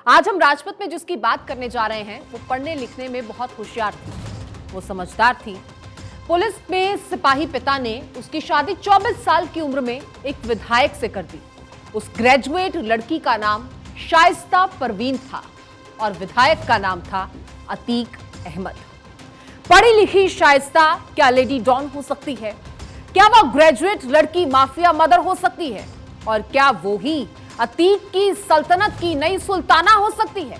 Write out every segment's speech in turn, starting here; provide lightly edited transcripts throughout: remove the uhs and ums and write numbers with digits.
आज हम राजपथ में जिसकी बात करने जा रहे हैं वो पढ़ने लिखने में बहुत होशियार थी, वो समझदार थी। पुलिस में सिपाही पिता ने उसकी शादी 24 साल की उम्र में एक विधायक से कर दी। उस ग्रेजुएट लड़की का नाम शाइस्ता परवीन था और विधायक का नाम था अतीक अहमद। पढ़ी लिखी शाइस्ता क्या लेडी डॉन हो सकती है? क्या वह ग्रेजुएट लड़की माफिया मदर हो सकती है? और क्या वो ही अतीक की सल्तनत की नई सुल्ताना हो सकती है?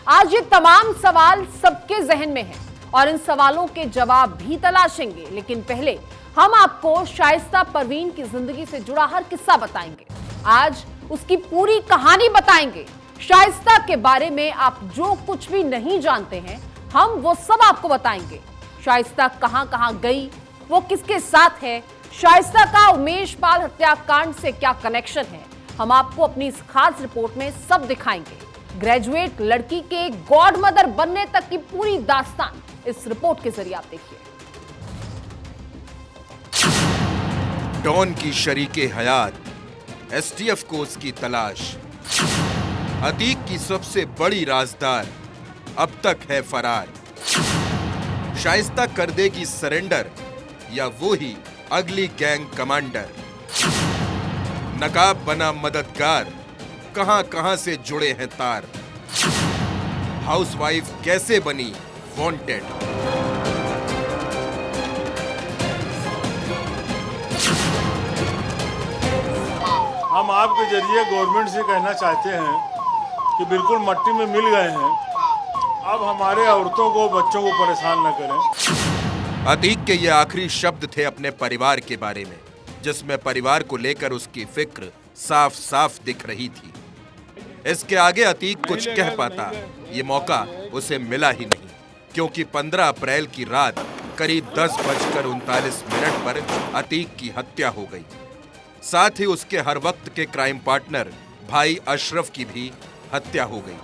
आज ये तमाम सवाल सबके जहन में हैं और इन सवालों के जवाब भी तलाशेंगे। लेकिन पहले हम आपको शाइस्ता परवीन की जिंदगी से जुड़ा हर किस्सा बताएंगे। आज उसकी पूरी कहानी बताएंगे। शाइस्ता के बारे में आप जो कुछ भी नहीं जानते हैं, हम वो सब आपको बताएंगे। शाइस्ता कहां कहां गई, वो किसके साथ है, शाइस्ता का उमेश पाल हत्याकांड से क्या कनेक्शन है, हम आपको अपनी इस खास रिपोर्ट में सब दिखाएंगे। ग्रेजुएट लड़की के गॉड मदर बनने तक की पूरी दास्तान इस रिपोर्ट के जरिए आप देखिए। डॉन की शरीके हयात, एसटीएफ को उसकी तलाश। अतीक की सबसे बड़ी राजदार अब तक है फरार। शाइस्ता कर देगी सरेंडर या वो ही अगली गैंग कमांडर? नकाब बना मददगार, कहां कहां से जुड़े हैं तार? हाउसवाइफ कैसे बनी वांटेड? हम आपके जरिए गवर्नमेंट से कहना चाहते हैं कि बिल्कुल मट्टी में मिल गए हैं, अब हमारे औरतों को बच्चों को परेशान न करें। अतीक के ये आखिरी शब्द थे अपने परिवार के बारे में, जिसमें परिवार को लेकर उसकी फिक्र साफ साफ दिख रही थी। इसके आगे अतीक कुछ कह पाता, ये मौका उसे मिला ही नहीं, क्योंकि 15 अप्रैल की रात करीब 10:39 पर अतीक की हत्या हो गई। साथ ही उसके हर वक्त के क्राइम पार्टनर भाई अशरफ की भी हत्या हो गई।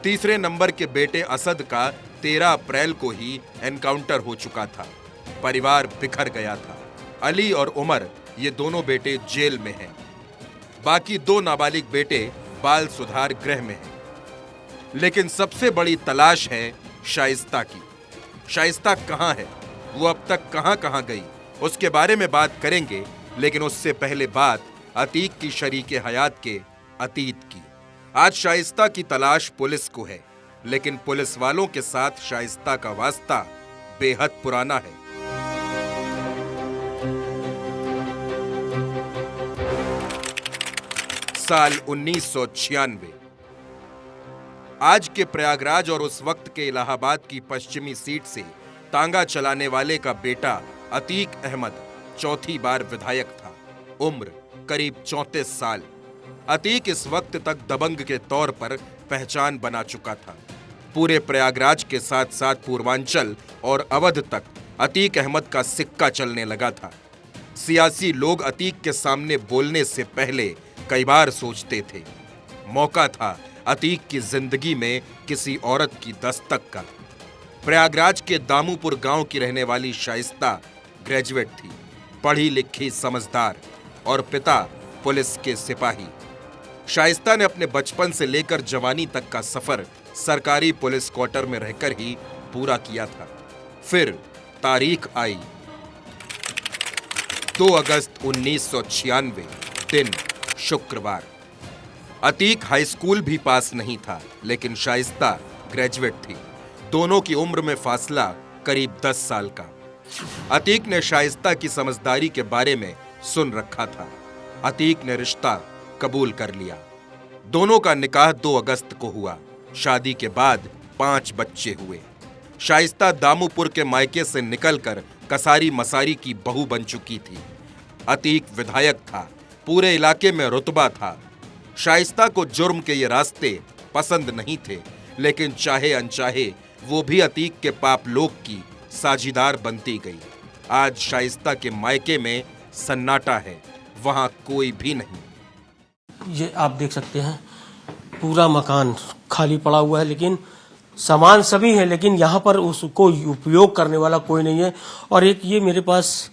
तीसरे नंबर के बेटे असद का 13 अप्रैल को ही एनकाउंटर हो चुका था। परिवार बिखर गया था। अली और उमर, ये दोनों बेटे जेल में हैं। बाकी 2 नाबालिग बेटे बाल सुधार गृह में हैं। लेकिन सबसे बड़ी तलाश है शाइस्ता की। शाइस्ता कहां है? वो अब तक कहां कहां गई? उसके बारे में बात करेंगे, लेकिन उससे पहले बात अतीक की शरीके हयात के अतीत की। आज शाइस्ता की तलाश पुलिस को है, लेकिन पुलिस वालों के साथ शाइस्ता का वास्ता बेहद पुराना है। साल 1996। आज के प्रयागराज और उस वक्त के इलाहाबाद की पश्चिमी सीट से तांगा चलाने वाले का बेटा अतीक अहमद चौथी बार विधायक था। उम्र करीब 34 साल। अतीक इस वक्त तक दबंग के तौर पर पहचान बना चुका था। पूरे प्रयागराज के साथ साथ पूर्वांचल और अवध तक अतीक अहमद का सिक्का चलने लगा था। सियासी लोग अतीक के सामने बोलने से पहले कई बार सोचते थे। मौका था अतीक की जिंदगी में किसी औरत की दस्तक का। प्रयागराज के दामूपुर गांव की रहने वाली शाइस्ता ग्रेजुएट थी, पढ़ी लिखी, समझदार, और पिता पुलिस के सिपाही। शाइस्ता ने अपने बचपन से लेकर जवानी तक का सफर सरकारी पुलिस क्वार्टर में रहकर ही पूरा किया था। फिर तारीख आई 2 अगस्त 1996, दिन शुक्रवार। अतीक हाई स्कूल भी पास नहीं था, लेकिन शाइस्ता ग्रेजुएट थी। दोनों की उम्र में फासला करीब 10 साल का। अतीक ने शाइस्ता की समझदारी के बारे में सुन रखा था। अतीक ने रिश्ता कबूल कर लिया। दोनों का निकाह 2 अगस्त को हुआ। शादी के बाद 5 बच्चे हुए। शाइस्ता दामूपुर के मायके से निकलकर कसारी मसारी की बहू बन चुकी थी। अतीक विधायक था, पूरे इलाके में रुतबा था। शाइस्ता को जुर्म के ये रास्ते पसंद नहीं थे, लेकिन चाहे अनचाहे वो भी अतीक के पाप लोक की साझीदार बनती गई। आज शाइस्ता के मायके में सन्नाटा है, वहां कोई भी नहीं। ये आप देख सकते हैं, पूरा मकान खाली पड़ा हुआ है, लेकिन सामान सभी है, लेकिन यहाँ पर उसको उपयोग करने वाला कोई नहीं है। और एक ये मेरे पास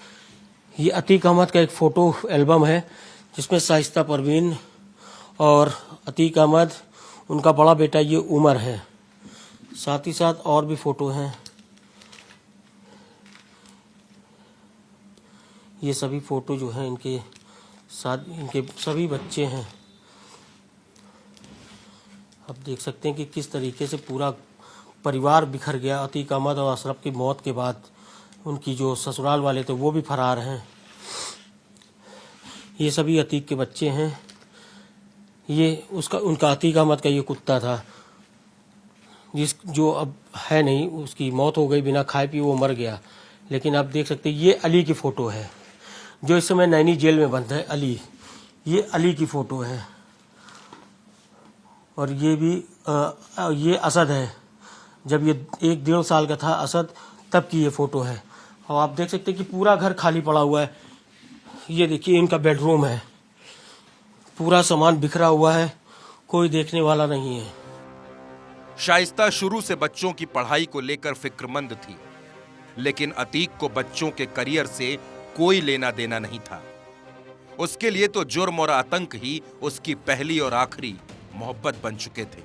ये अतीक अहमद का एक फोटो एल्बम है, जिसमें शाइस्ता परवीन और अतीक अहमद उनका बड़ा बेटा ये उमर है। साथ ही साथ और भी फोटो हैं। ये सभी फोटो जो हैं इनके साथ, इनके सभी बच्चे हैं। आप देख सकते हैं कि किस तरीके से पूरा परिवार बिखर गया। अतीक अहमद और अशरफ की मौत के बाद उनकी जो ससुराल वाले थे वो भी फरार हैं। ये सभी अतीक के बच्चे हैं। ये उनका अतीक अहमद का ये कुत्ता था जो अब है नहीं, उसकी मौत हो गई, बिना खाए पिए वो मर गया। लेकिन आप देख सकते हैं ये अली की फ़ोटो है जो इस समय नैनी जेल में बंद है। अली, ये अली की फ़ोटो है। और ये भी ये असद है, जब ये 1-1.5 साल का था असद, तब की ये फ़ोटो है। और आप देख सकते हैं कि पूरा घर खाली पड़ा हुआ है। ये देखिए इनका बेडरूम है, पूरा सामान बिखरा हुआ है, कोई देखने वाला नहीं है। शाइस्ता शुरू से बच्चों की पढ़ाई को लेकर फिक्रमंद थी, लेकिन अतीक को बच्चों के करियर से कोई लेना देना नहीं था। उसके लिए तो जुर्म और आतंक ही उसकी पहली और आखिरी मोहब्बत बन चुके थे।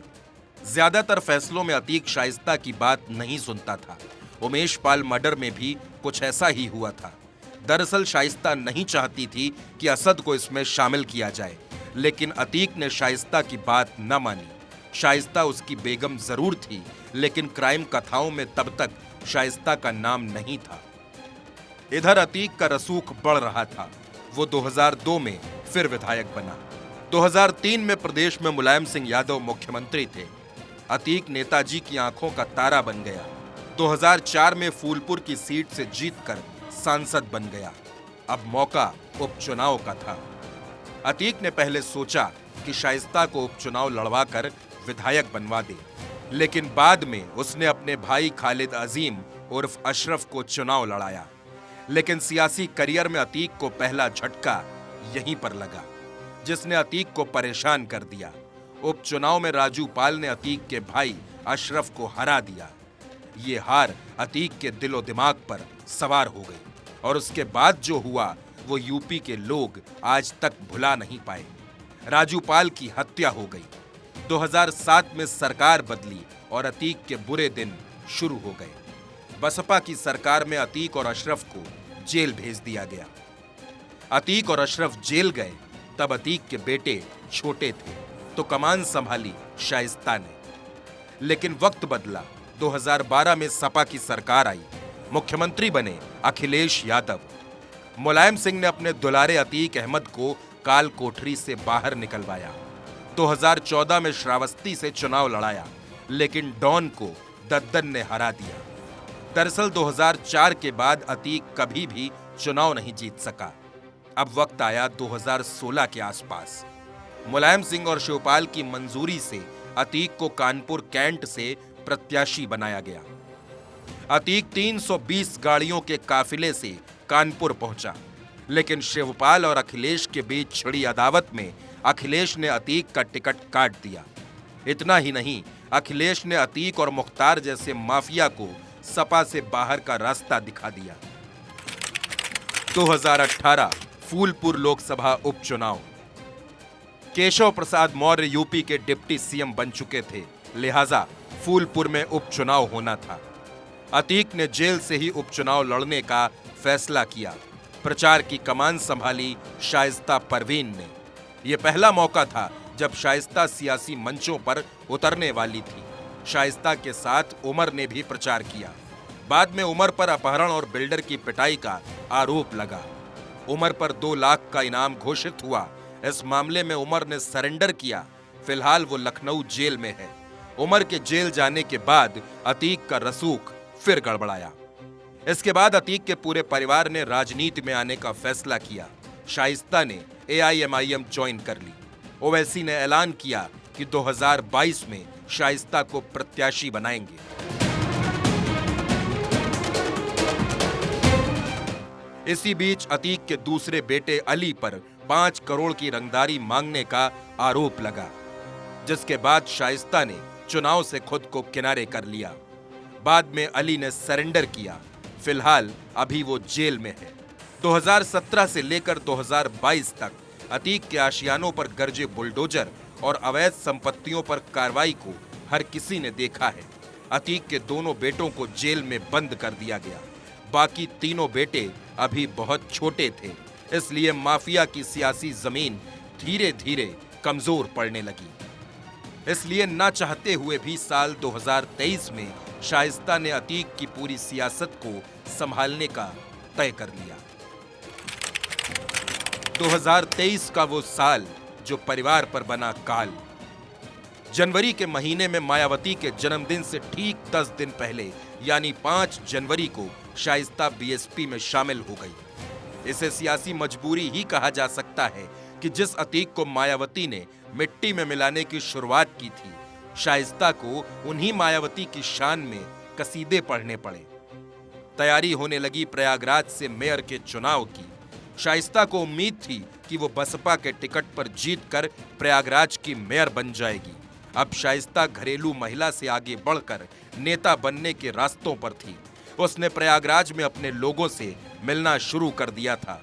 ज्यादातर फैसलों में अतीक शाइस्ता की बात नहीं सुनता था। उमेश पाल मर्डर में भी कुछ ऐसा ही हुआ था। दरअसल शाइस्ता नहीं चाहती थी कि असद को इसमें शामिल किया जाए, लेकिन अतीक ने शाइस्ता की बात न मानी। शाइस्ता उसकी बेगम जरूर थी, लेकिन क्राइम कथाओं में तब तक शाइस्ता का नाम नहीं था। इधर अतीक का रसूख बढ़ रहा था। वो 2002 में फिर विधायक बना। 2003 में प्रदेश में मुलायम सिंह यादव मुख्यमंत्री थे। अतीक नेताजी की आंखों का तारा बन गया। 2004 में फूलपुर की सीट से जीतकर सांसद बन गया। अब मौका उपचुनाव का था। अतीक ने पहले सोचा कि शाइस्ता को उपचुनाव लड़वाकर विधायक बनवा दे, लेकिन बाद में उसने अपने भाई खालिद अजीम उर्फ अशरफ को चुनाव लड़ाया। लेकिन सियासी करियर में अतीक को पहला झटका यहीं पर लगा, जिसने अतीक को परेशान कर दिया। उपचुनाव में राजू पाल ने अतीक के भाई अशरफ को हरा दिया। ये हार अतीक के दिलो दिमाग पर सवार हो गई, और उसके बाद जो हुआ वो यूपी के लोग आज तक भुला नहीं पाए। राजू पाल की हत्या हो गई। 2007 में सरकार बदली और अतीक के बुरे दिन शुरू हो गए। बसपा की सरकार में अतीक और अशरफ को जेल भेज दिया गया। अतीक और अशरफ जेल गए तब अतीक के बेटे छोटे थे, तो कमान संभाली शाइस्ता ने। लेकिन वक्त बदला। 2012 में सपा की सरकार आई। मुख्यमंत्री बने अखिलेश यादव। मुलायम सिंह ने अपने दुलारे अतीक अहमद को काल कोठरी से बाहर निकलवाया। 2014 में श्रावस्ती से चुनाव लड़ाया, लेकिन डॉन को दद्दन ने हरा दिया। दरअसल 2004 के बाद अतीक कभी भी चुनाव नहीं जीत सका। अब वक्त आया 2016 के आसपास। मुलायम सिंह और शिवपाल की मंजूरी से अतीक को कानपुर कैंट से प्रत्याशी बनाया गया। अतीक 320 गाड़ियों के काफिले से कानपुर पहुंचा, लेकिन शिवपाल और अखिलेश के बीच छिड़ी अदावत में अखिलेश ने अतीक का टिकट काट दिया। इतना ही नहीं, अखिलेश ने अतीक और मुख्तार जैसे माफिया को सपा से बाहर का रास्ता दिखा दिया। 2018 फूलपुर लोकसभा उपचुनाव। केशव प्रसाद मौर्य यूपी के डिप्टी सीएम बन चुके थे, लिहाजा फूलपुर में उपचुनाव होना था। अतीक ने जेल से ही उपचुनाव लड़ने का फैसला किया। प्रचार की कमान संभाली शाइस्ता परवीन ने। यह पहला मौका था जब शाइस्ता सियासी मंचों पर उतरने वाली थी। शाइस्ता के साथ उमर ने भी प्रचार किया। बाद में उमर पर अपहरण और बिल्डर की पिटाई का आरोप लगा। उमर पर 2 लाख का इनाम घोषित हुआ। इस मामले में उमर ने सरेंडर किया। फिलहाल वो लखनऊ जेल में है। उमर के जेल जाने के बाद अतीक का रसूख फिर गड़बड़ाया। इसके बाद अतीक के पूरे परिवार ने राजनीति में आने का फैसला किया। शाइस्ता ने AIMIM ज्वाइन कर ली। ओवैसी ने ऐलान किया कि 2022 में शाइस्ता को प्रत्याशी बनाएंगे। इसी बीच अतीक के दूसरे बेटे अली पर 5 करोड़ की रंगदारी मांगने का आरोप लगा, जिसके बाद शाइस्ता ने चुनाव से खुद को किनारे कर लिया। बाद में अली ने सरेंडर किया। फिलहाल अभी वो जेल में है। 2017 से लेकर 2022 तक अतीक के आशियानों पर गरजे बुलडोजर और अवैध संपत्तियों पर कार्रवाई को हर किसी ने देखा है। अतीक के दोनों बेटों को जेल में बंद कर दिया गया। बाकी तीनों बेटे अभी बहुत छोटे थे, इसलिए माफिया की सियासी जमीन धीरे धीरे कमजोर पड़ने लगी। इसलिए ना चाहते हुए भी साल 2023 में शाइस्ता ने अतीक की पूरी सियासत को संभालने का तय कर लिया। 2023 का वो साल जो परिवार पर बना काल। जनवरी के महीने में मायावती के जन्मदिन से ठीक 10 दिन पहले यानी 5 जनवरी को शाइस्ता बीएसपी में शामिल हो गई। इसे सियासी मजबूरी ही कहा जा सकता है कि जिस अतीक को मायावती ने मिट्टी में मिलाने की शुरुआत की थी, शाइस्ता को उन्हीं मायावती की शान में कसीदे पढ़ने पड़े। तैयारी होने लगी प्रयागराज से मेयर के चुनाव की। शाइस्ता को उम्मीद थी कि वो बसपा के टिकट पर जीतकर प्रयागराज की मेयर बन जाएगी। अब शाइस्ता घरेलू महिला से आगे बढ़कर नेता बनने के रास्तों पर थी। उसने प्रयागराज में अपने लोगों से मिलना शुरू कर दिया था।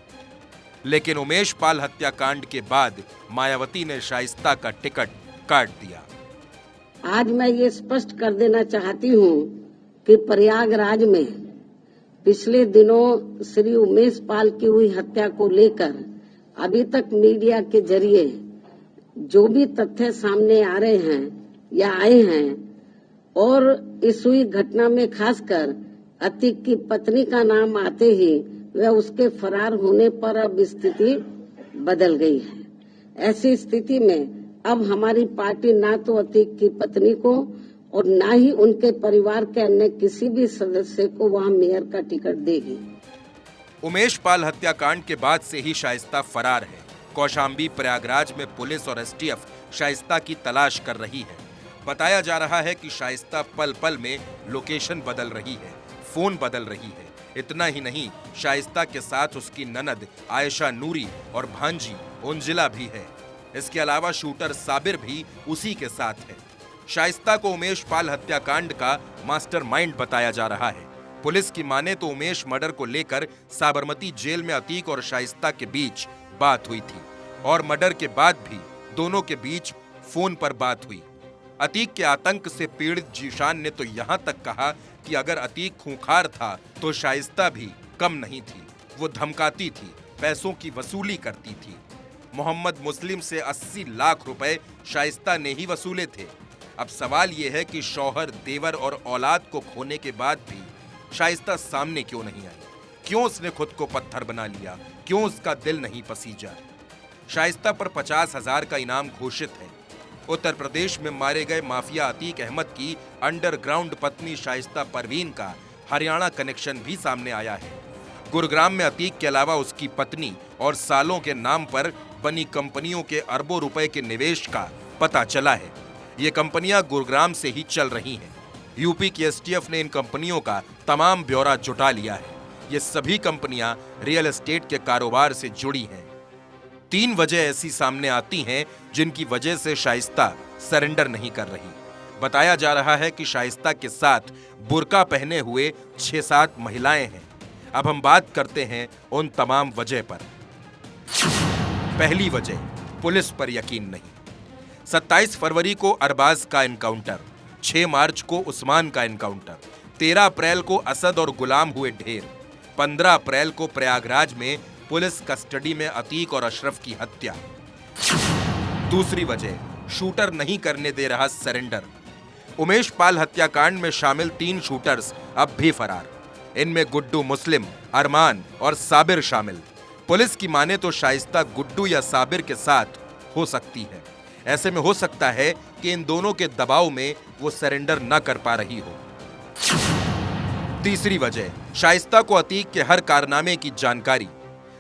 लेकिन उमेश पाल हत्याकांड के बाद मायावती ने शाइस्ता का टिकट काट दिया। आज मैं ये स्पष्ट कर देना चाहती हूँ कि प्रयागराज में पिछले दिनों श्री उमेश पाल की हुई हत्या को लेकर अभी तक मीडिया के जरिए जो भी तथ्य सामने आ रहे हैं या आए हैं, और इस हुई घटना में खासकर अतीक की पत्नी का नाम आते ही वह उसके फरार होने पर अब स्थिति बदल गई है। ऐसी स्थिति में अब हमारी पार्टी ना तो अतीक की पत्नी को और ना ही उनके परिवार के अन्य किसी भी सदस्य को वहां मेयर का टिकट देगी। उमेश पाल हत्याकांड के बाद से ही शाइस्ता फरार है। कौशाम्बी प्रयागराज में पुलिस और एसटीएफ शाइस्ता की तलाश कर रही है। बताया जा रहा है कि शाइस्ता पल पल में लोकेशन बदल रही है, फोन बदल रही है। इतना ही नहीं, शाइस्ता के साथ उसकी ननद आयशा नूरी और भांजी उंजिला भी है। इसके अलावा शूटर साबिर भी उसी के साथ है। शाइस्ता को उमेश पाल हत्याकांड का मास्टरमाइंड बताया जा रहा है। पुलिस की माने तो उमेश मर्डर को लेकर साबरमती जेल में अतीक और शाइस्ता के बीच बात हुई थी और मर्डर के बाद भी दोनों के बीच फोन पर बात हुई। अतीक के आतंक से पीड़ित जीशान ने तो यहां तक कहा कि अगर अतीक खूंखार था तो शाइस्ता भी कम नहीं थी। वो धमकाती थी, पैसों की वसूली करती थी। मोहम्मद मुस्लिम से 80 लाख रुपए शाइस्ता ने ही वसूले थे। अब सवाल यह है कि शौहर, देवर और औलाद को खोने के बाद भी शाइस्ता सामने क्यों नहीं आई? क्यों उसने खुद को पत्थर बना लिया? क्यों उसका दिल नहीं पसीजा? शाइस्ता पर 50,000 का इनाम घोषित है। उत्तर प्रदेश में मारे गए माफिया अतीक अहमद की अंडरग्राउंड पत्नी शाइस्ता परवीन का हरियाणा कनेक्शन भी सामने आया है। गुरुग्राम में अतीक के अलावा उसकी पत्नी और सालों के नाम पर बनी कंपनियों के अरबों रुपए के निवेश का पता चला है। ये कंपनियां गुरुग्राम से ही चल रही हैं। यूपी की एसटीएफ ने इन कंपनियों का तमाम ब्यौरा जुटा लिया है। ये सभी कंपनियां रियल एस्टेट के कारोबार से जुड़ी हैं। 3 वजह ऐसी सामने आती हैं जिनकी वजह से शाइस्ता सरेंडर नहीं कर रही। बताया जा रहा है कि शाइस्ता के साथ बुर्का पहने हुए 6-7 महिलाएं हैं। अब हम बात करते हैं उन तमाम वजह पर। पहली वजह, पुलिस पर यकीन नहीं। 27 फरवरी को अरबाज का एनकाउंटर, 6 मार्च को उस्मान का एनकाउंटर, 13 अप्रैल को असद और गुलाम हुए ढेर, 15 अप्रैल को प्रयागराज में पुलिस कस्टडी में अतीक और अशरफ की हत्या। दूसरी वजह, शूटर नहीं करने दे रहा सरेंडर। उमेश पाल हत्याकांड में शामिल 3 शूटर्स अब भी फरार। इनमें गुड्डू मुस्लिम, अरमान और साबिर शामिल। पुलिस की माने तो शाइस्ता गुड्डू या साबिर के साथ हो सकती है। ऐसे में हो सकता है कि इन दोनों के दबाव में वो सरेंडर न कर पा रही हो। तीसरी वजह, शाइस्ता को अतीक के हर कारनामे की जानकारी।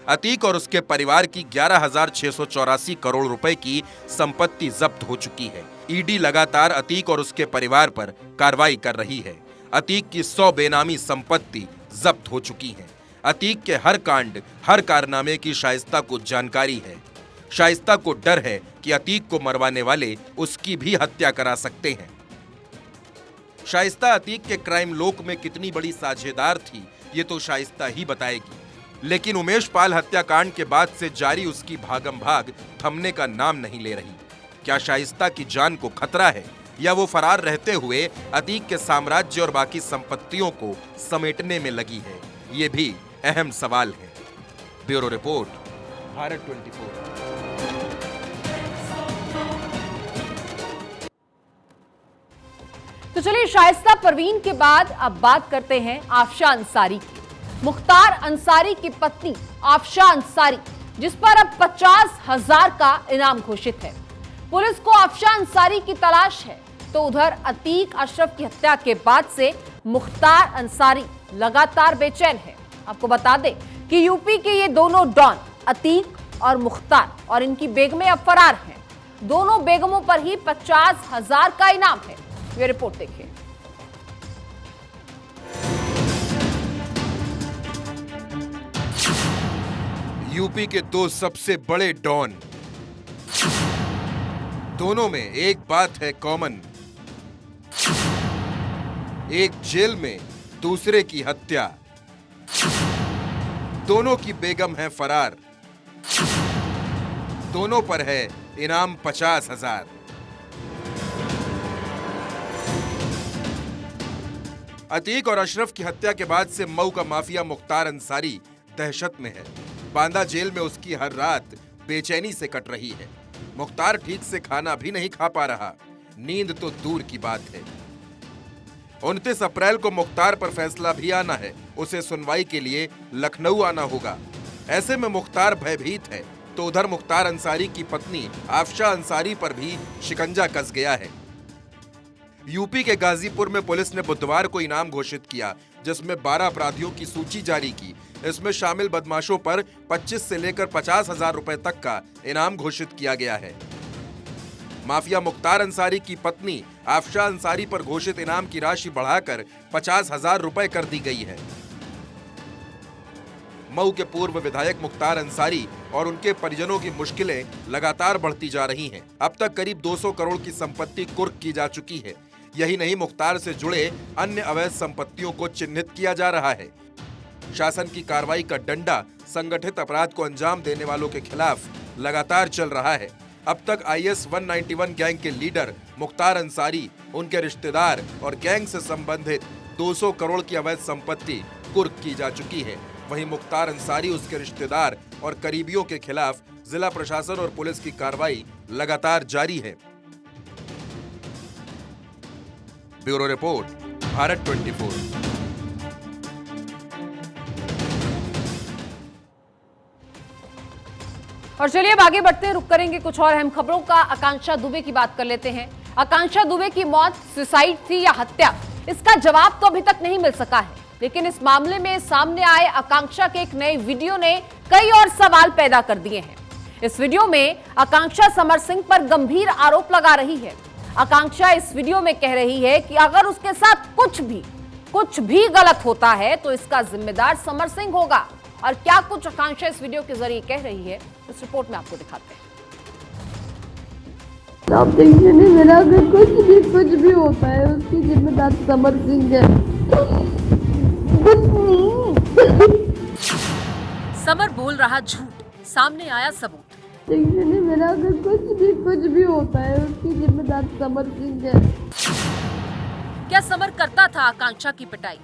अतीक और उसके परिवार की 11,684 करोड़ रुपए की संपत्ति जब्त हो चुकी है। ईडी लगातार अतीक और उसके परिवार पर कार्रवाई कर रही है। अतीक की 100 बेनामी संपत्ति जब्त हो चुकी है। अतीक के हर कांड, हर कारनामे की शाइस्ता को जानकारी है। शाइस्ता को डर है कि अतीक को मरवाने वाले उसकी भी हत्या करा सकते हैं। शाइस्ता अतीक के क्राइम लोक में कितनी बड़ी साझेदार थी, ये तो शाइस्ता ही बताएगी। लेकिन उमेश पाल हत्याकांड के बाद से जारी उसकी भागम भाग थमने का नाम नहीं ले रही। क्या शाइस्ता की जान को खतरा है या वो फरार रहते हुए अतीक के साम्राज्य और बाकी संपत्तियों को समेटने में लगी है? ये भी अहम सवाल है। Bureau report, Bharat 24। तो चलिए, शाइस्ता परवीन के बाद अब बात करते हैं आफशा अंसारी की। मुख्तार अंसारी की पत्नी आफशा अंसारी, जिस पर अब 50,000 का इनाम घोषित है। पुलिस को आफशा अंसारी की तलाश है, तो उधर अतीक अशरफ की हत्या के बाद से मुख्तार अंसारी लगातार बेचैन है। आपको बता दें कि यूपी के ये दोनों डॉन अतीक और मुख्तार और इनकी बेगमें अब फरार हैं। दोनों बेगमों पर ही 50,000 का इनाम है। ये रिपोर्ट देखिए। यूपी के दो सबसे बड़े डॉन, दोनों में एक बात है कॉमन, एक जेल में दूसरे की हत्या, दोनों की बेगम है फरार, दोनों पर है इनाम 50,000। अतीक और अशरफ की हत्या के बाद से मऊ का माफिया मुख्तार अंसारी दहशत में है। बांदा जेल में उसकी हर रात बेचैनी से कट रही है। मुख्तार ठीक से खाना भी नहीं खा पा रहा, नींद तो दूर की बात है। 29 अप्रैल को मुख्तार पर फैसला भी आना है। उसे सुनवाई के लिए लखनऊ आना होगा। ऐसे में मुख्तार भयभीत है, तो उधर मुख्तार अंसारी की पत्नी आफशा अंसारी पर भी शिकंजा कस गया है। यूपी के गाजीपुर में पुलिस ने बुधवार को इनाम घोषित किया, जिसमें 12 अपराधियों की सूची जारी की। इसमें शामिल बदमाशों पर 25 से लेकर 50,000 रुपए तक का इनाम घोषित किया गया है। माफिया मुख्तार अंसारी की पत्नी आफशा अंसारी पर घोषित इनाम की राशि बढ़ाकर 50,000 रुपए कर दी गई है। मऊ के पूर्व विधायक मुख्तार अंसारी और उनके परिजनों की मुश्किलें लगातार बढ़ती जा रही हैं। अब तक करीब 200 करोड़ की संपत्ति कुर्क की जा चुकी है। यही नहीं, मुख्तार से जुड़े अन्य अवैध संपत्तियों को चिन्हित किया जा रहा है। शासन की कार्रवाई का डंडा संगठित अपराध को अंजाम देने वालों के खिलाफ लगातार चल रहा है। अब तक IS 191 गैंग के लीडर मुख्तार अंसारी, उनके रिश्तेदार और गैंग से संबंधित 200 करोड़ की अवैध संपत्ति कुर्क की जा चुकी है। वहीं मुख्तार अंसारी, उसके रिश्तेदार और करीबियों के खिलाफ जिला प्रशासन और पुलिस की कार्रवाई लगातार जारी है। Bureau report, Bharat 24। और चलिए अब आगे बढ़ते हैं, रुक करेंगे कुछ और अहम खबरों का। आकांक्षा दुबे की बात कर लेते हैं। आकांक्षा दुबे की मौत सुसाइड थी या हत्या, इसका जवाब तो अभी तक नहीं मिल सका है। लेकिन इस मामले में सामने आए आकांक्षा के एक नए वीडियो ने कई और सवाल पैदा कर दिए हैं। इस वीडियो में आकांक्षा समर सिंह पर गंभीर आरोप लगा रही है। आकांक्षा इस वीडियो में कह रही है कि अगर उसके साथ कुछ भी गलत होता है तो इसका जिम्मेदार समर सिंह होगा। और क्या कुछ आकांक्षा इस वीडियो के जरिए कह रही है, इस रिपोर्ट में आपको दिखाते हैं। आप देखिए नहीं, मेरा अगर कुछ भी होता है उसकी जिम्मेदार समर सिंह है। समर बोल रहा झूठ, सामने आया सबूत। देखिए नहीं, मेरा अगर कुछ भी होता है उसकी जिम्मेदार समर सिंह है। क्या समर करता था आकांक्षा की पिटाई?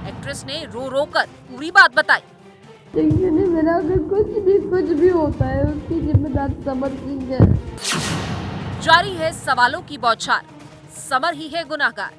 एक्ट्रेस ने रो रो कर पूरी बात बताई। देखिए नहीं, मेरा अगर कुछ भी होता है उसकी जिम्मेदार समर सिंह है। जारी है सवालों की बौछार, समर ही है गुनाहगार।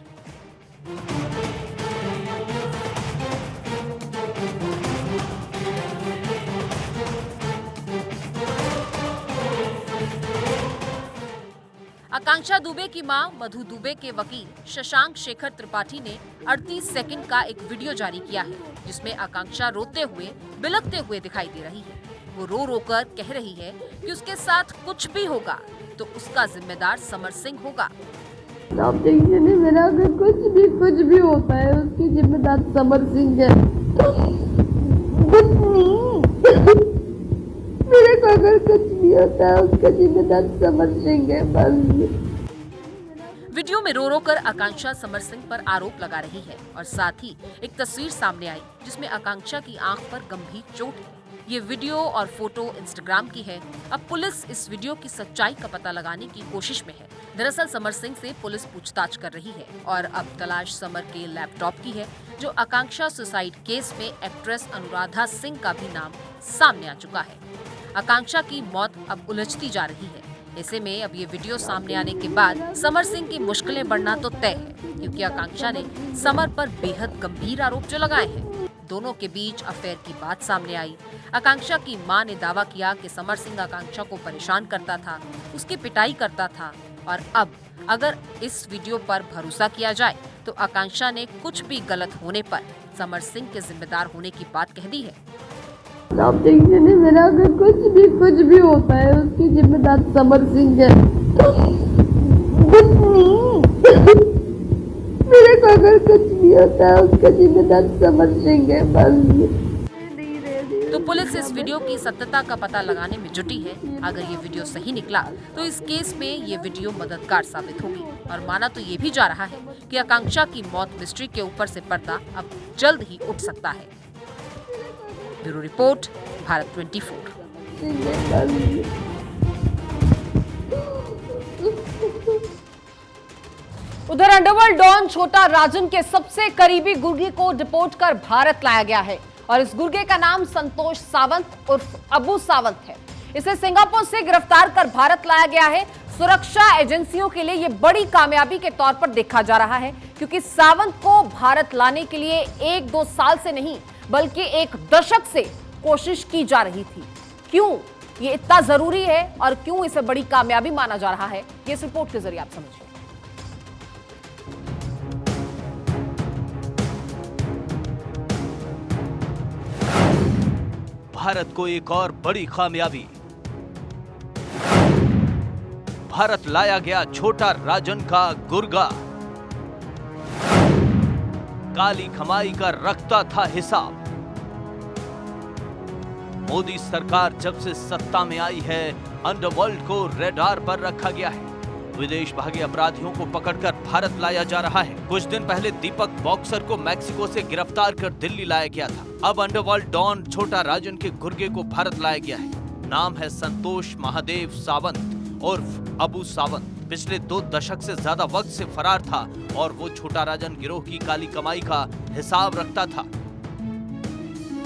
आकांक्षा दुबे की मां मधु दुबे के वकील शशांक शेखर त्रिपाठी ने 38 सेकंड का एक वीडियो जारी किया है, जिसमें आकांक्षा रोते हुए, बिलखते हुए दिखाई दे रही है। वो रो रो कर कह रही है कि उसके साथ कुछ भी होगा तो उसका जिम्मेदार समर सिंह होगा। आप देखिए नहीं, मेरा अगर कुछ भी होता है उसकी जिम्मेदार समर सिंह है। मेरे को अगर कुछ भी होता है उसका जिम्मेदार समर सिंह है बस। वीडियो में रो रो कर आकांक्षा समर सिंह पर आरोप लगा रही है और साथ ही एक तस्वीर सामने आई जिसमें आकांक्षा की आंख पर गंभीर चोट है। ये वीडियो और फोटो इंस्टाग्राम की है। अब पुलिस इस वीडियो की सच्चाई का पता लगाने की कोशिश में है। दरअसल समर सिंह से पुलिस पूछताछ कर रही है और अब तलाश समर के लैपटॉप की है, जो आकांक्षा सुसाइड केस में एक्ट्रेस अनुराधा सिंह का भी नाम सामने आ चुका है। आकांक्षा की मौत अब उलझती जा रही है। ऐसे में अब ये वीडियो सामने आने के बाद समर सिंह की मुश्किलें बढ़ना तो तय है, क्योंकि आकांक्षा ने समर पर बेहद गंभीर आरोप जो लगाए हैं। दोनों के बीच अफेयर की बात सामने आई। आकांक्षा की मां ने दावा किया कि समर सिंह आकांक्षा को परेशान करता था, उसकी पिटाई करता था, और अब अगर इस वीडियो पर भरोसा किया जाए तो आकांक्षा ने कुछ भी गलत होने पर समर सिंह के जिम्मेदार होने की बात कह दी है। आप देखिए ना, मेरा अगर कुछ भी होता है उसकी जिम्मेदार समर सिंह है। कुछ नहीं, मेरे को अगर कुछ भी होता है उसका जिम्मेदार समर सिंह है बस। तो पुलिस इस वीडियो की सत्यता का पता लगाने में जुटी है। अगर ये वीडियो सही निकला तो इस केस में ये वीडियो मददगार साबित होगी, और माना तो ये भी जा रहा है कि आकांक्षा की मौत मिस्ट्री के ऊपर से पर्दा अब जल्द ही उठ सकता है। Bureau report, Bharat 24। उधर अंडरवर्ल्ड डॉन छोटा राजन के सबसे करीबी गुर्गे को डिपोर्ट कर भारत लाया गया है, और इस गुर्गे का नाम संतोष सावंत उर्फ अबू सावंत है। इसे सिंगापुर से गिरफ्तार कर भारत लाया गया है। सुरक्षा एजेंसियों के लिए यह बड़ी कामयाबी के तौर पर देखा जा रहा है, क्योंकि सावंत को भारत लाने के लिए 1-2 साल से नहीं बल्कि 1 दशक से कोशिश की जा रही थी। क्यों ये इतना जरूरी है और क्यों इसे बड़ी कामयाबी माना जा रहा है, ये इस रिपोर्ट के जरिए आप समझिए। भारत को एक और बड़ी कामयाबी। भारत लाया गया छोटा राजन का गुर्गा। काली कमाई का रखता था हिसाब। मोदी सरकार जब से सत्ता में आई है, अंडरवर्ल्ड को रेडार पर रखा गया है। विदेश भागे अपराधियों को पकड़कर भारत लाया जा रहा है। कुछ दिन पहले दीपक बॉक्सर को मैक्सिको से गिरफ्तार कर दिल्ली लाया गया था। अब अंडरवर्ल्ड डॉन छोटा राजन के गुर्गे को भारत लाया गया है। नाम है संतोष महादेव सावंत उर्फ अबू सावंत। पिछले 2 दशक से ज्यादा वक्त से फरार था और वो छोटा राजन गिरोह की काली कमाई का हिसाब रखता था।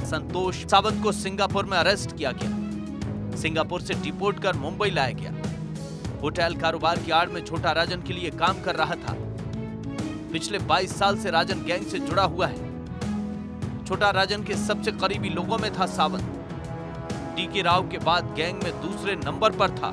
संतोष सावंत को सिंगापुर में अरेस्ट किया गया। सिंगापुर से डिपोर्ट कर मुंबई लाया गया। होटल कारोबार की आड़ में छोटा राजन के लिए काम कर रहा था। पिछले 22 साल से राजन गैंग से जुड़ा हुआ है। छोटा राजन के सबसे करीबी लोगों में था सावंत। टीके राव के बाद गैंग में दूसरे नंबर पर था।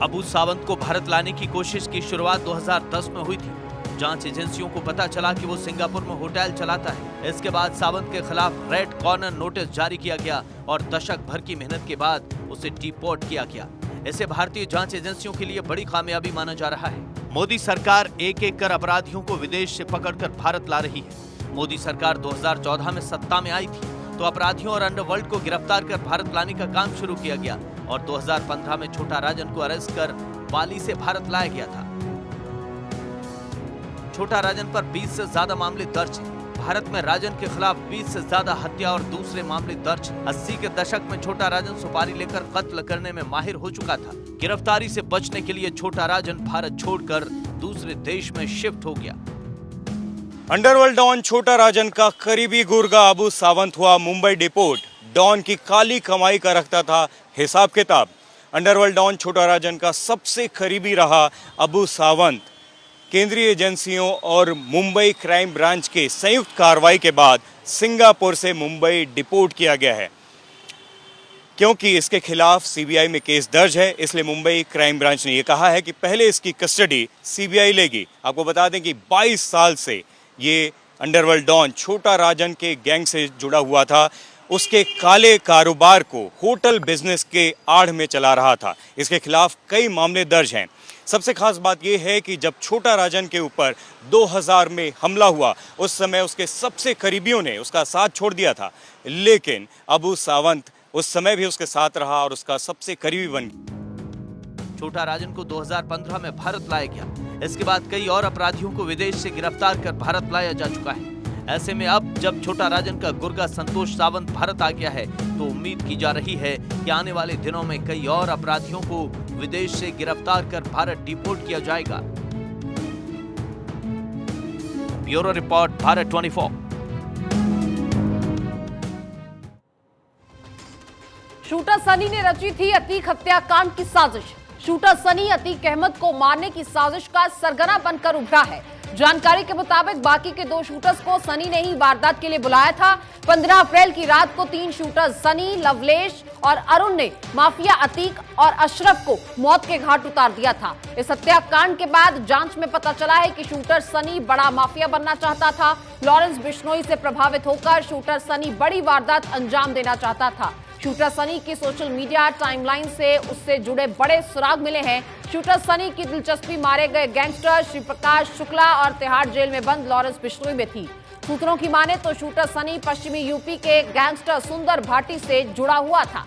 अबू सावंत को भारत लाने की कोशिश की शुरुआत 2010 में हुई थी। जांच एजेंसियों को पता चला कि वो सिंगापुर में होटल चलाता है। इसके बाद सावंत के खिलाफ रेड कॉर्नर नोटिस जारी किया गया और दशक भर की मेहनत के बाद उसे डिपोर्ट किया गया। इसे भारतीय जांच एजेंसियों के लिए बड़ी कामयाबी माना जा रहा है। मोदी सरकार एक-एक कर अपराधियों को विदेश से पकड़कर भारत ला रही है। मोदी सरकार 2014 में सत्ता में आई थी तो अपराधियों और अंडरवर्ल्ड को गिरफ्तार कर भारत लाने का काम शुरू किया गया और 2015 में छोटा राजन को अरेस्ट कर बाली से भारत लाया गया था। छोटा राजन पर 20 से ज्यादा मामले दर्ज हैं। भारत में राजन के खिलाफ 20 से ज्यादा हत्या और दूसरे मामले दर्ज हैं। 80 के दशक में छोटा राजन सुपारी लेकर कत्ल करने में माहिर हो चुका था। गिरफ्तारी से बचने के लिए छोटा राजन भारत छोड़कर दूसरे देश में शिफ्ट हो गया। अंडरवर्ल्ड डॉन छोटा राजन का करीबी गुर्गा अबू सावंत हुआ मुंबई डिपोर्ट। डॉन की काली कमाई का रखता था हिसाब किताब। अंडरवर्ल्ड डॉन छोटा राजन का सबसे करीबी रहा अबू सावंत। केंद्रीय एजेंसियों और मुंबई क्राइम ब्रांच के संयुक्त कार्रवाई के बाद सिंगापुर से मुंबई डिपोर्ट किया गया है। क्योंकि इसके खिलाफ सीबीआई में केस दर्ज है, इसलिए मुंबई क्राइम ब्रांच ने यह कहा है कि पहले इसकी कस्टडी सीबीआई लेगी। आपको बता दें कि 22 साल से ये अंडरवर्ल्ड डॉन छोटा राजन के गैंग से जुड़ा हुआ था। उसके काले कारोबार को होटल बिजनेस के आड़ में चला रहा था। इसके खिलाफ कई मामले दर्ज हैं। सबसे खास बात यह है कि जब छोटा राजन के ऊपर 2000 में हमला हुआ, उस समय उसके सबसे करीबियों ने उसका साथ छोड़ दिया था, लेकिन अबू सावंत उस समय भी उसके साथ रहा और उसका सबसे करीबी बन गया। छोटा राजन को 2015 में भारत लाया गया। इसके बाद कई और अपराधियों को विदेश से गिरफ्तार कर भारत लाया जा चुका है। ऐसे में अब जब छोटा राजन का गुर्गा संतोष सावंत भारत आ गया है तो उम्मीद की जा रही है कि आने वाले दिनों में कई और अपराधियों को विदेश से गिरफ्तार कर भारत डिपोर्ट किया जाएगा। Bureau report, Bharat 24। Shooter Sunny ने रची थी अतीक हत्याकांड की साजिश। शूटर सनी अतीक अहमद को मारने की साजिश का सरगना बनकर उभरा है। जानकारी के मुताबिक बाकी के 2 शूटर्स को सनी ने ही वारदात के लिए बुलाया था। 15 अप्रैल की रात को 3 शूटर्स सनी, लवलेश और अरुण ने माफिया अतीक और अशरफ को मौत के घाट उतार दिया था। इस हत्याकांड के बाद जांच में पता चला है कि शूटर सनी बड़ा माफिया बनना चाहता था। लॉरेंस बिश्नोई से प्रभावित होकर शूटर सनी बड़ी वारदात अंजाम देना चाहता था। शूटर सनी की सोशल मीडिया टाइमलाइन से उससे जुड़े बड़े सुराग मिले हैं। शूटर सनी की दिलचस्पी मारे गए गैंगस्टर श्री प्रकाश शुक्ला और तिहाड़ जेल में बंद लॉरेंस बिश्नोई में थी। सूत्रों की माने तो शूटर सनी पश्चिमी यूपी के गैंगस्टर सुंदर भाटी से जुड़ा हुआ था।